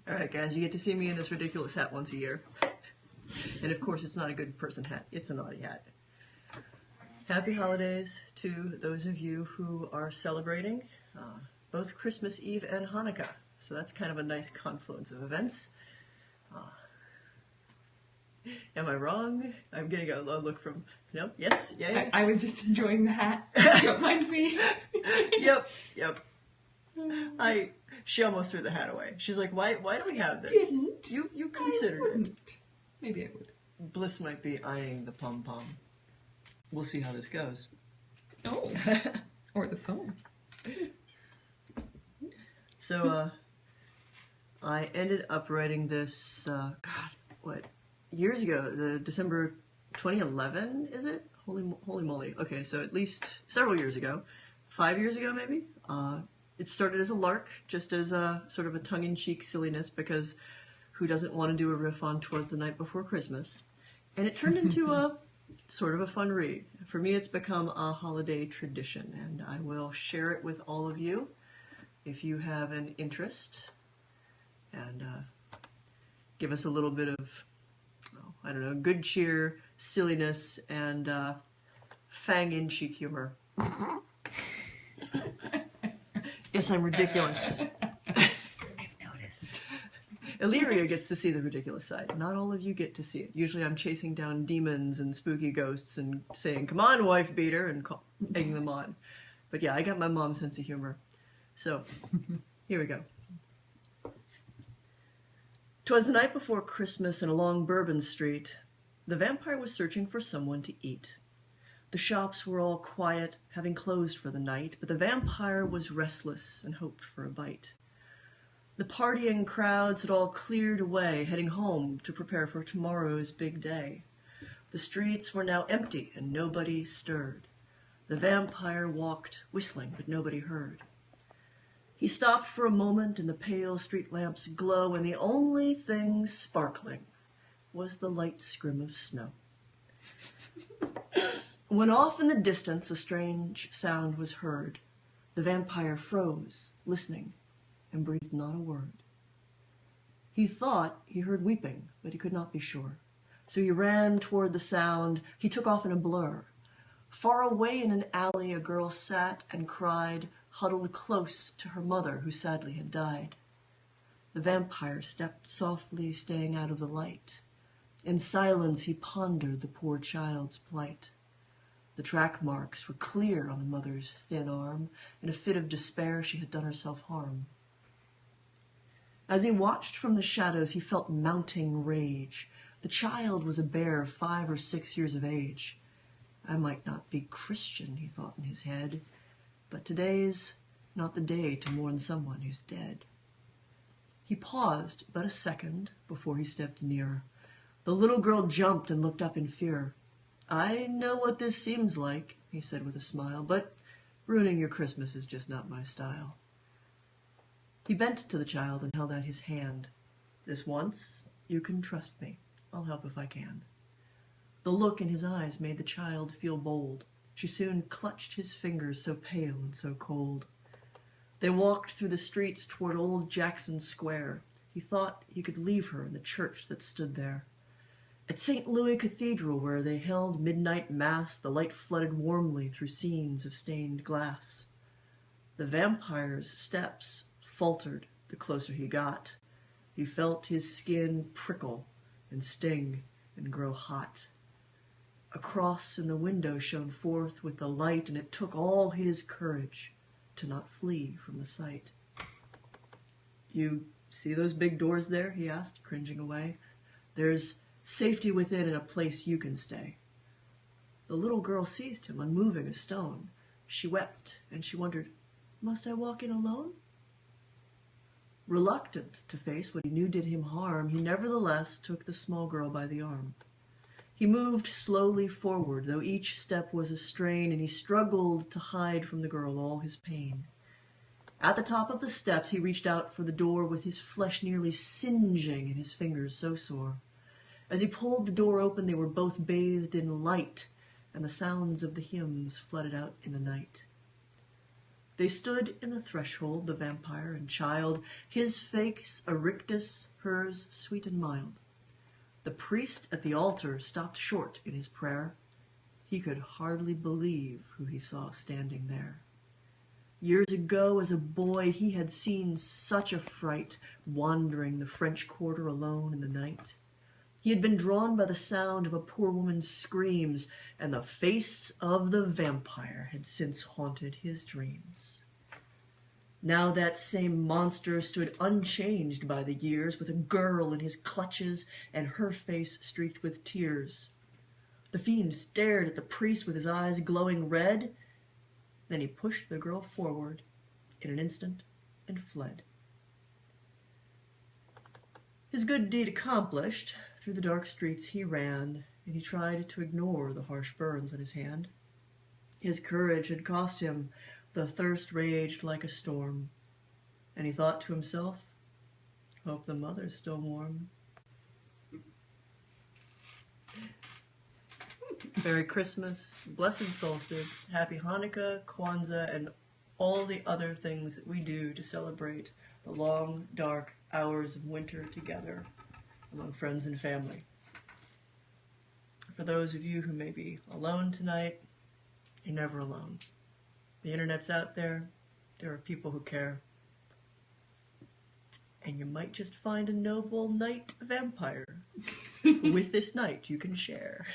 All right, guys, you get to see me in this ridiculous hat once a year. And of course, it's not a good person hat. It's a naughty hat. Happy holidays to those of you who are celebrating both Christmas Eve and Hanukkah. So that's kind of a nice confluence of events. Am I wrong? I'm getting a look from, no, yes, yeah. I was just enjoying the hat. Don't mind me. Yep. She almost threw the hat away. She's like, why do we have this? Didn't. You considered it. Maybe I would. Bliss might be eyeing the pom-pom. We'll see how this goes. Oh. Or the phone. So, I ended up writing this, years ago, the December 2011, is it? Holy moly. Okay, so at least several years ago. 5 years ago, maybe? It started as a lark, just as a sort of a tongue-in-cheek silliness, because who doesn't want to do a riff on 'Twas the Night Before Christmas? And it turned into a sort of a fun read. For me, it's become a holiday tradition, and I will share it with all of you if you have an interest, and give us a little bit of, I don't know, good cheer, silliness, and fang-in-cheek humor. Yes, I'm ridiculous. I've noticed. Illyria gets to see the ridiculous side. Not all of you get to see it. Usually I'm chasing down demons and spooky ghosts and saying, come on, wife beater, and egging them on. But yeah, I got my mom's sense of humor. So, here we go. 'Twas the night before Christmas, and along Bourbon Street, the vampire was searching for someone to eat. The shops were all quiet, having closed for the night, but the vampire was restless and hoped for a bite. The partying crowds had all cleared away, heading home to prepare for tomorrow's big day. The streets were now empty, and nobody stirred. The vampire walked, whistling, but nobody heard. He stopped for a moment in the pale street lamp's glow, and the only thing sparkling was the light scrim of snow. When off in the distance a strange sound was heard, the vampire froze, listening, and breathed not a word. He thought he heard weeping, but he could not be sure. So he ran toward the sound. He took off in a blur. Far away in an alley a girl sat and cried, huddled close to her mother, who sadly had died. The vampire stepped softly, staying out of the light. In silence he pondered the poor child's plight. The track marks were clear on the mother's thin arm. In a fit of despair she had done herself harm. As he watched from the shadows, he felt mounting rage. The child was a bear 5 or 6 years of age. I might not be Christian, he thought in his head, but today's not the day to mourn someone who's dead. He paused but a second before he stepped nearer. The little girl jumped and looked up in fear. I know what this seems like, he said with a smile, but ruining your Christmas is just not my style. He bent to the child and held out his hand. This once, you can trust me. I'll help if I can. The look in his eyes made the child feel bold. She soon clutched his fingers, so pale and so cold. They walked through the streets toward old Jackson Square. He thought he could leave her in the church that stood there. At St. Louis Cathedral, where they held midnight mass, the light flooded warmly through scenes of stained glass. The vampire's steps faltered the closer he got. He felt his skin prickle and sting and grow hot. A cross in the window shone forth with the light, and it took all his courage to not flee from the sight. You see those big doors there? He asked, cringing away. There's safety within and a place you can stay. The little girl seized him, unmoving a stone. She wept, and she wondered, must I walk in alone? Reluctant to face what he knew did him harm, he nevertheless took the small girl by the arm. He moved slowly forward, though each step was a strain, and he struggled to hide from the girl all his pain. At the top of the steps, he reached out for the door with his flesh nearly singeing and his fingers so sore. As he pulled the door open, they were both bathed in light, and the sounds of the hymns flooded out in the night. They stood in the threshold, the vampire and child, his face a rictus, hers sweet and mild. The priest at the altar stopped short in his prayer. He could hardly believe who he saw standing there. Years ago, as a boy, he had seen such a fright, wandering the French Quarter alone in the night. He had been drawn by the sound of a poor woman's screams, and the face of the vampire had since haunted his dreams. Now that same monster stood unchanged by the years, with a girl in his clutches and her face streaked with tears. The fiend stared at the priest with his eyes glowing red. Then he pushed the girl forward in an instant and fled. His good deed accomplished, through the dark streets he ran, and he tried to ignore the harsh burns on his hand. His courage had cost him, the thirst raged like a storm, and he thought to himself, hope the mother's still warm. Merry Christmas, Blessed Solstice, Happy Hanukkah, Kwanzaa, and all the other things that we do to celebrate the long, dark hours of winter together among friends and family. For those of you who may be alone tonight, you're never alone. The internet's out there. There are people who care. And you might just find a noble knight vampire who with this night you can share.